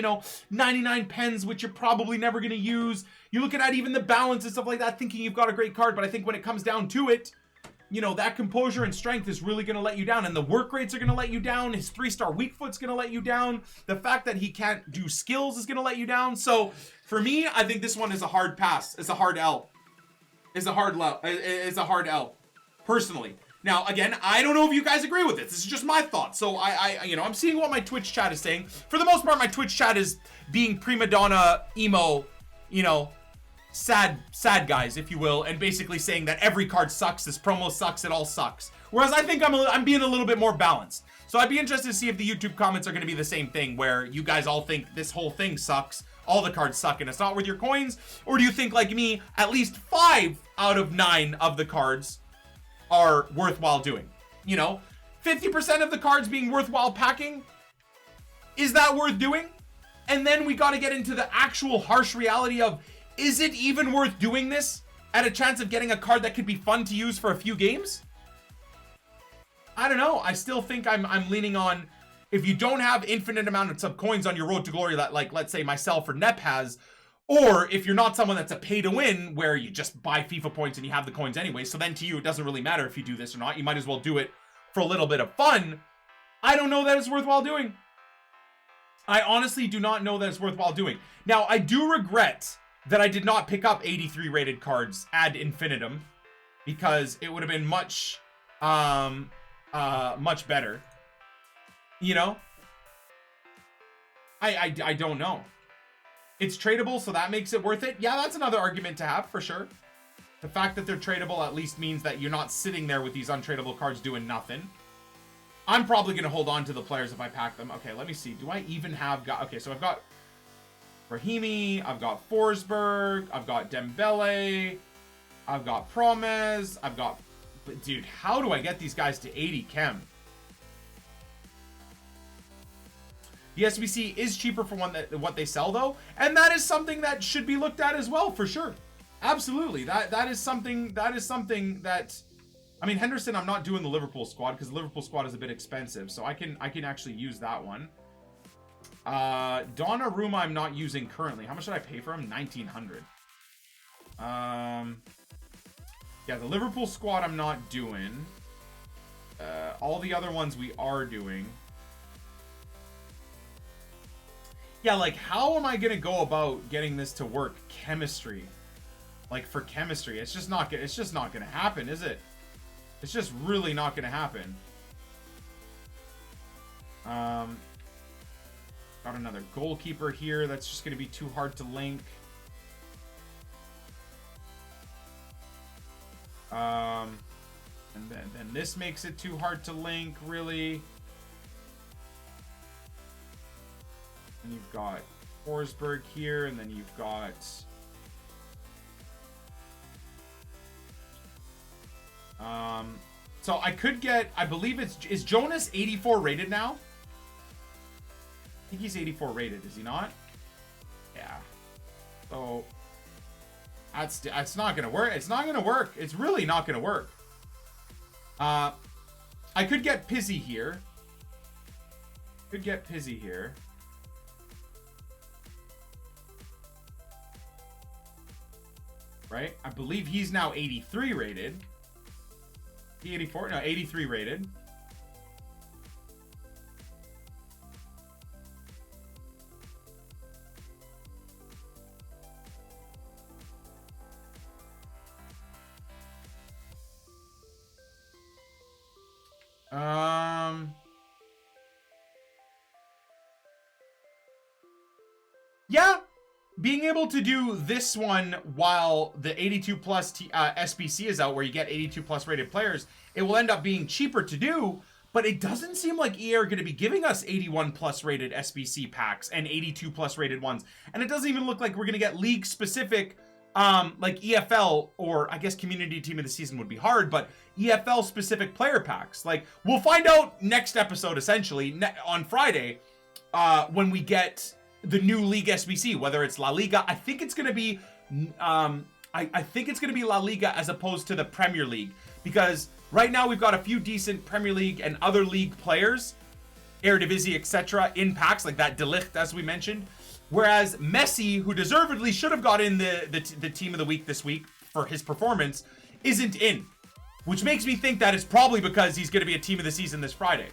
99 pens, which you're probably never going to use. You look at even the balance and stuff like that, thinking you've got a great card, but I think when it comes down to it, that composure and strength is really going to let you down, and the work rates are going to let you down. His 3-star weak foot's going to let you down. The fact that he can't do skills is going to let you down. So for me, I think this one is a hard pass. It's a hard L. It's a hard L, personally. Now, again, I don't know if you guys agree with this. This is just my thoughts. So I'm seeing what my Twitch chat is saying. For the most part, my Twitch chat is being prima donna, emo, sad guys, if you will, and basically saying that every card sucks, this promo sucks, it all sucks. Whereas I think I'm being a little bit more balanced. So I'd be interested to see if the YouTube comments are going to be the same thing, where you guys all think this whole thing sucks, all the cards suck, and it's not worth your coins, or do you think, like me, at least 5 out of 9 of the cards are worthwhile doing? 50% of the cards being worthwhile packing, is that worth doing? And then we got to get into the actual harsh reality of, is it even worth doing this at a chance of getting a card that could be fun to use for a few games? I don't know. I still think I'm leaning on, if you don't have infinite amounts of coins on your road to glory that, like, let's say myself or Nep has, or if you're not someone that's a pay to win where you just buy FIFA points and you have the coins anyway, so then to you it doesn't really matter if you do this or not, you might as well do it for a little bit of fun. I don't know that it's worthwhile doing. I honestly do not know that it's worthwhile doing. Now, I do regret that I did not pick up 83 rated cards ad infinitum, because it would have been much better. I don't know. It's tradable, so that makes it worth it. Yeah, that's another argument to have, for sure. The fact that they're tradable at least means that you're not sitting there with these untradeable cards doing nothing. I'm probably going to hold on to the players if I pack them. Okay, let me see. Do I even have... Okay, so I've got Brahimi, I've got Forsberg, I've got Dembele, I've got Promes, I've got... But dude, how do I get these guys to 80 chem? The SBC is cheaper for what they sell, though, and that is something that should be looked at as well, for sure. Absolutely. That is something that I mean, Henderson, I'm not doing the Liverpool squad because the Liverpool squad is a bit expensive, so I can actually use that one. Donnarumma I'm not using currently. How much did I pay for him? 1,900. Yeah, the Liverpool squad I'm not doing. All the other ones we are doing. Yeah, like, how am I gonna go about getting this to work? Chemistry. Like, for chemistry, it's just not gonna happen, is it? It's just really not gonna happen. Got another goalkeeper here. That's just gonna be too hard to link. And then this makes it too hard to link, really. And you've got Forsberg here, and then you've got so I could get, I believe is Jonas 84 rated now? I think he's 84 rated, is he not? Yeah. So that's not gonna work. It's not gonna work. It's really not gonna work. I could get Pizzi here. Right? I believe he's now 83 rated. He 84? No, 83 rated. Yeah, being able to do this one while the 82 plus SBC is out, where you get 82 plus rated players, it will end up being cheaper to do, but it doesn't seem like EA are going to be giving us 81 plus rated SBC packs and 82 plus rated ones. And it doesn't even look like we're going to get league specific, like EFL, or I guess community team of the season would be hard, but EFL specific player packs. Like, we'll find out next episode, essentially, on Friday, when we get the new league SBC, whether it's La Liga. I think it's going to be I think it's going to be La Liga as opposed to the Premier League, because right now we've got a few decent Premier League and other league players, Eredivisie, etc., in packs, like that De Ligt, as we mentioned, whereas Messi, who deservedly should have got in the team of the week this week for his performance, isn't in, which makes me think that it's probably because he's going to be a team of the season this Friday.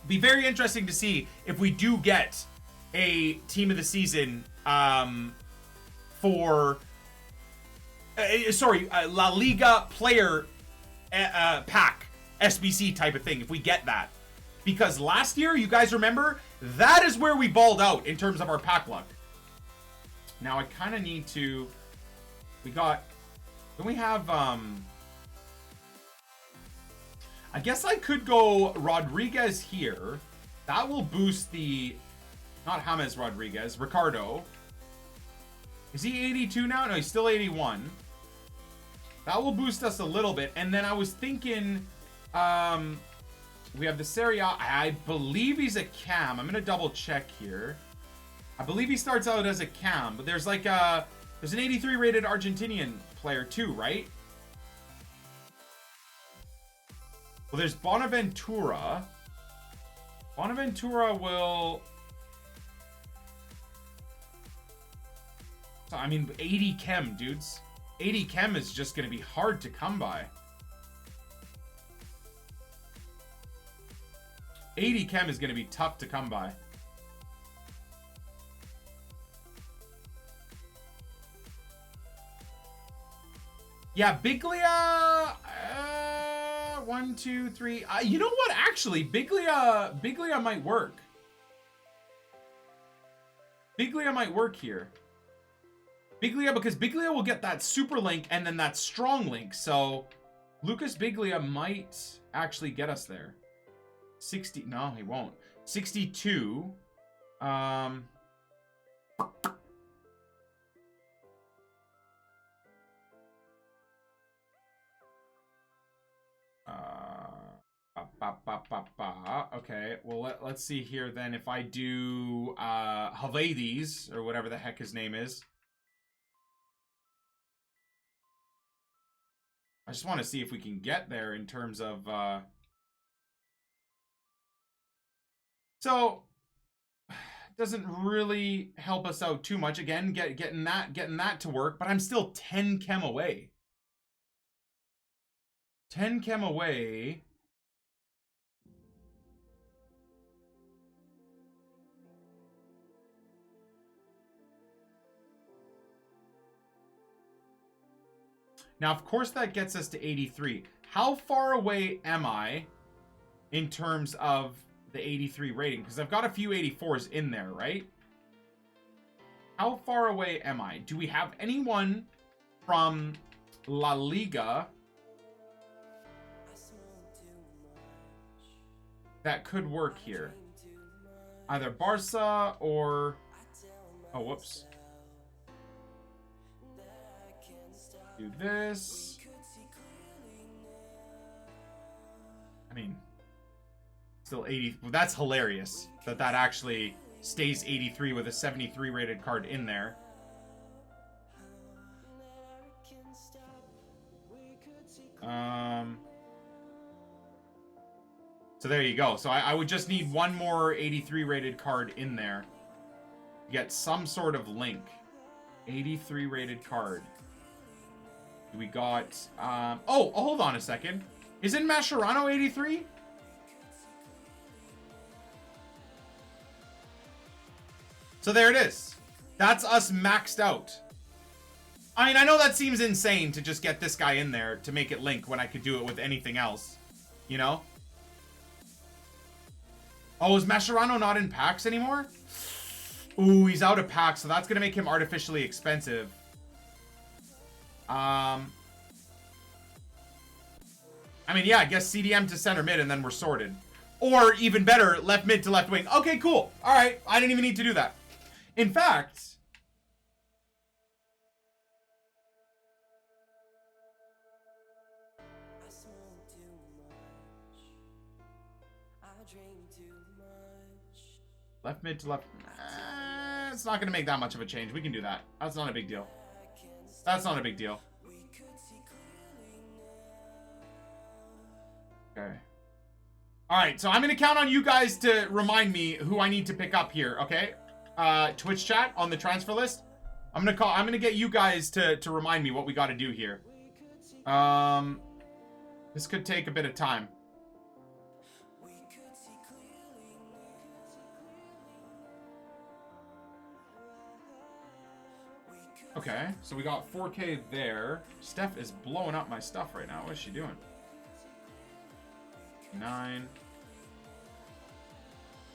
Be very interesting to see if we do get a team of the season for La Liga player pack SBC type of thing, if we get that, because last year, you guys remember, that is where we balled out in terms of our pack luck. Now I kind of need to, don't we have I guess I could go Rodriguez here. That will boost the, not James Rodriguez, Ricardo. Is he 82 now? No, he's still 81. That will boost us a little bit. And then I was thinking, we have the Serie A. I believe he's a cam. I'm going to double check here. I believe he starts out as a cam, but there's like there's an 83 rated Argentinian player too, right? Well, there's Bonaventura. Bonaventura will, I mean, 80 chem, dudes. 80 chem is just going to be hard to come by. 80 chem is going to be tough to come by. Yeah, Biglia. 1, 2, 3. You know what? Actually, Biglia might work. Biglia might work here. Biglia, because Biglia will get that super link and then that strong link. So Lucas Biglia might actually get us there. 60. No, he won't. 62. Okay, well, let's see here then. If I do Havades, or whatever the heck his name is. I just want to see if we can get there in terms of... So, doesn't really help us out too much. Again, getting that to work, but I'm still 10 chem away. 10 chem away. Now, of course, that gets us to 83. How far away am I in terms of the 83 rating? Because I've got a few 84s in there, right? How far away am I? Do we have anyone from La Liga that could work here? Either Barca or... Oh, whoops. Do this. I mean, still 80. Well, that's hilarious that actually stays 83 with a 73 rated card in there. So there you go. So I would just need one more 83 rated card in there to get some sort of link. 83 rated card. We got, oh, hold on a second. Isn't Mascherano 83? So there it is. That's us maxed out. I mean, I know that seems insane to just get this guy in there to make it link when I could do it with anything else. You know? Oh, is Mascherano not in packs anymore? Ooh, he's out of packs, so that's going to make him artificially expensive. I mean, yeah, I guess CDM to center mid and then we're sorted. Or even better, left mid to left wing. Okay, cool. All right, I didn't even need to do that. In fact... Left mid to left... it's not going to make that much of a change. We can do that. That's not a big deal. That's not a big deal. Okay. Alright, so I'm going to count on you guys to remind me who I need to pick up here, okay? Twitch chat on the transfer list. I'm going to get you guys to remind me what we got to do here. This could take a bit of time. Okay, so we got 4K there. Steph is blowing up my stuff right now. What is she doing? 9.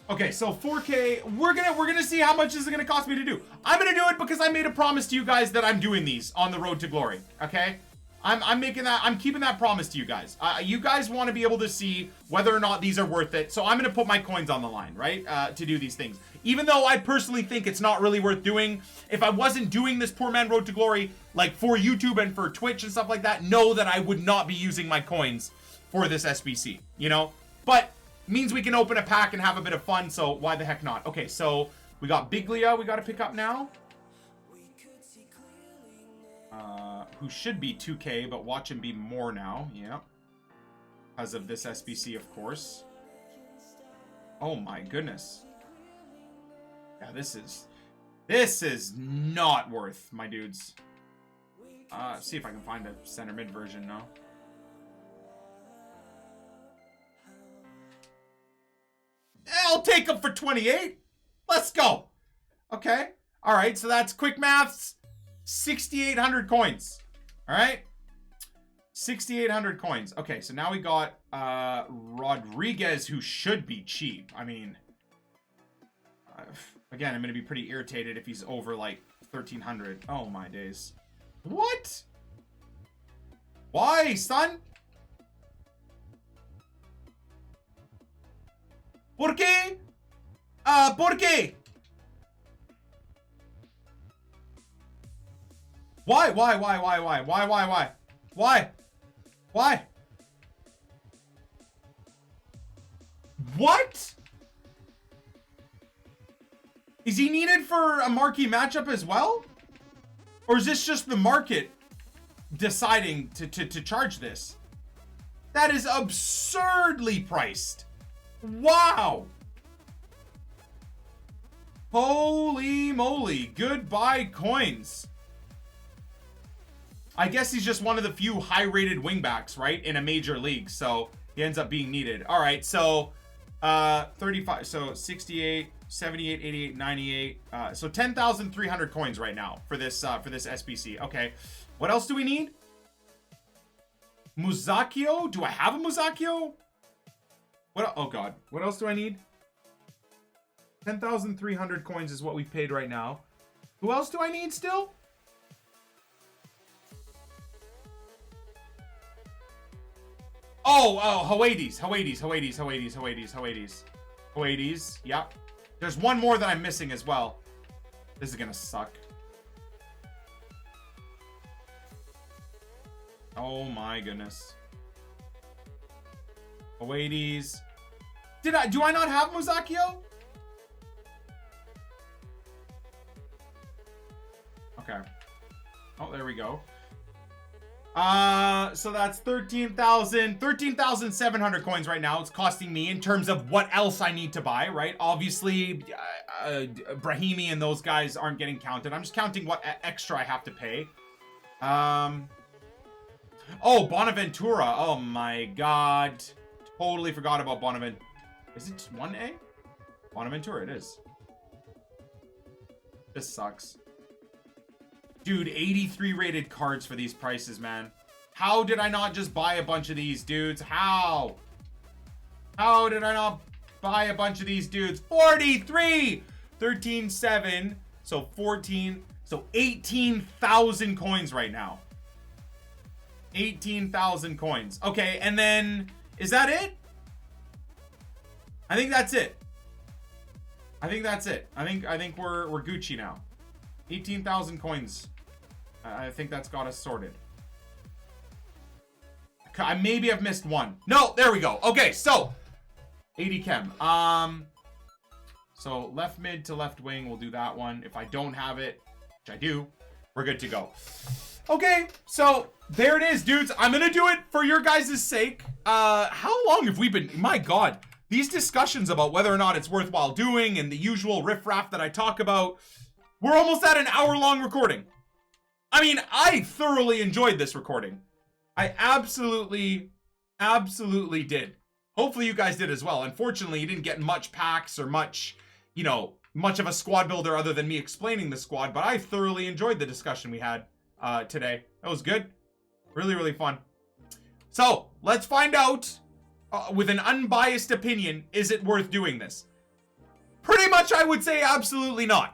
Okay, so 4K. We're gonna see how much this is gonna cost me to do. I'm gonna do it because I made a promise to you guys that I'm doing these on the road to glory. Okay, I'm keeping that promise to you guys. You guys want to be able to see whether or not these are worth it. So I'm gonna put my coins on the line, right? To do these things. Even though I personally think it's not really worth doing. If I wasn't doing this Poor Man Road to Glory, like for YouTube and for Twitch and stuff like that, know that I would not be using my coins for this SBC, you know? But means we can open a pack and have a bit of fun, so why the heck not? Okay, so we got Biglia we got to pick up now. Who should be 2K, but watch him be more now. Yeah. Because of this SBC, of course. Oh my goodness. Yeah, this is not worth, my dudes. See if I can find a center mid version now. I'll take him for 28. Let's go. Okay. All right. So that's quick maths. 6,800 coins. All right. 6,800 coins. Okay. So now we got Rodriguez, who should be cheap. I mean, again, I'm going to be pretty irritated if he's over like 1,300. Oh my days. What? Why, son? ¿Por qué? ¿Por qué? Why? What? Is he needed for a marquee matchup as well? Or is this just the market deciding to charge this. That is absurdly priced. Wow. Holy moly. Goodbye coins. I guess he's just one of the few high-rated wingbacks, right? In a major league. So he ends up being needed. All right. So 35. So 68, 78, 88, 98. So 10,300 coins right now for this SBC. Okay. What else do we need? Musakio? Do I have a Musakio? What? Oh god. What else do I need? 10,300 coins is what we've paid right now. Who else do I need still? Oh, Hades. Yep. There's one more that I'm missing as well. This is gonna suck. Oh my goodness. Hades. Do I not have Musakio? Okay. Oh, there we go. So that's 13,700 coins right now. It's costing me in terms of what else I need to buy, right? Obviously, Brahimi and those guys aren't getting counted. I'm just counting what extra I have to pay. Oh, Bonaventura. Oh my god. Totally forgot about Bonaventura. Is it 1A? Bonaventura, it is. This sucks. Dude, 83 rated cards for these prices, man. How did I not just buy a bunch of these dudes? How? How did I not buy a bunch of these dudes? 43! 13,7. So 14. So 18,000 coins right now. 18,000 coins. Okay, and then is that it? I think that's it. I think that's it. I think we're Gucci now. 18,000 coins. I think that's got us sorted. I maybe have missed one. No, there we go. Okay, so 80 chem. So left mid to left wing, we'll do that one. If I don't have it, which I do, we're good to go. Okay, so there it is, dudes. I'm gonna do it for your guys' sake. How long have we been? My god, these discussions about whether or not it's worthwhile doing and the usual riffraff that I talk about, we're almost at an hour-long recording. I mean, I thoroughly enjoyed this recording. I absolutely did. Hopefully you guys did as well. Unfortunately, you didn't get much packs or much, you know, much of a squad builder other than me explaining the squad, but I thoroughly enjoyed the discussion we had today. That was good. Really, really fun. So, let's find out, with an unbiased opinion, is it worth doing this? Pretty much, I would say absolutely not.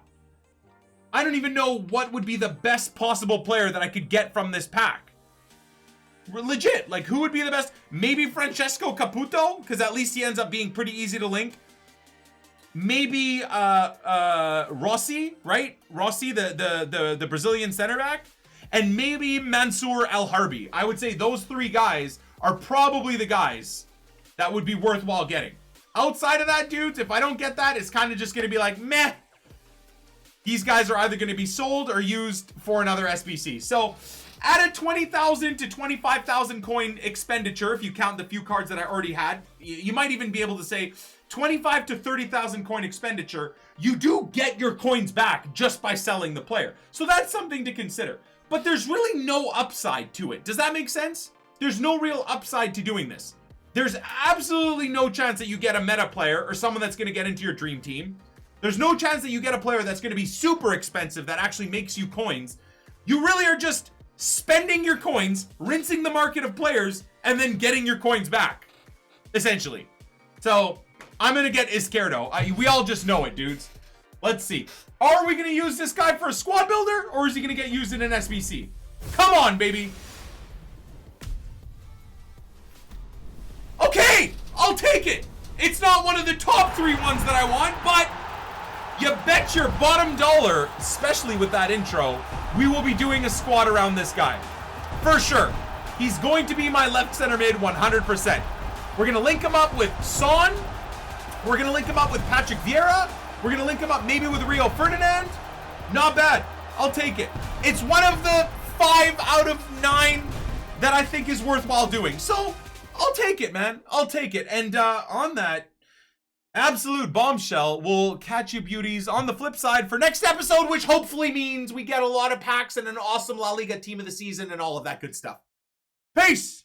I don't even know what would be the best possible player that I could get from this pack. Legit, like who would be the best? Maybe Francesco Caputo, because at least he ends up being pretty easy to link. Maybe Rossi, right? Rossi, the Brazilian center back. And maybe Mansour El Harbi. I would say those three guys are probably the guys that would be worthwhile getting. Outside of that, dudes, if I don't get that, it's kind of just going to be like, meh. These guys are either going to be sold or used for another SBC. So, at a 20,000 to 25,000 coin expenditure, if you count the few cards that I already had, you might even be able to say 25 to 30,000 coin expenditure, you do get your coins back just by selling the player. So that's something to consider. But there's really no upside to it. Does that make sense? There's no real upside to doing this. There's absolutely no chance that you get a meta player or someone that's going to get into your dream team. There's no chance that you get a player that's going to be super expensive that actually makes you coins. You really are just spending your coins, rinsing the market of players, and then getting your coins back, essentially. So, I'm going to get Izquierdo. We all just know it, dudes. Let's see. Are we going to use this guy for a squad builder, or is he going to get used in an SBC? Come on, baby. Okay, I'll take it. It's not one of the top 3 ones that I want, but you bet your bottom dollar, especially with that intro, we will be doing a squad around this guy. For sure. He's going to be my left center mid 100%. We're going to link him up with Son. We're going to link him up with Patrick Vieira. We're going to link him up maybe with Rio Ferdinand. Not bad. I'll take it. It's one of the 5 out of 9 that I think is worthwhile doing. So I'll take it, man. I'll take it. And on that absolute bombshell, we'll catch you beauties on the flip side for next episode, which hopefully means we get a lot of packs and an awesome La Liga team of the season and all of that good stuff. Peace!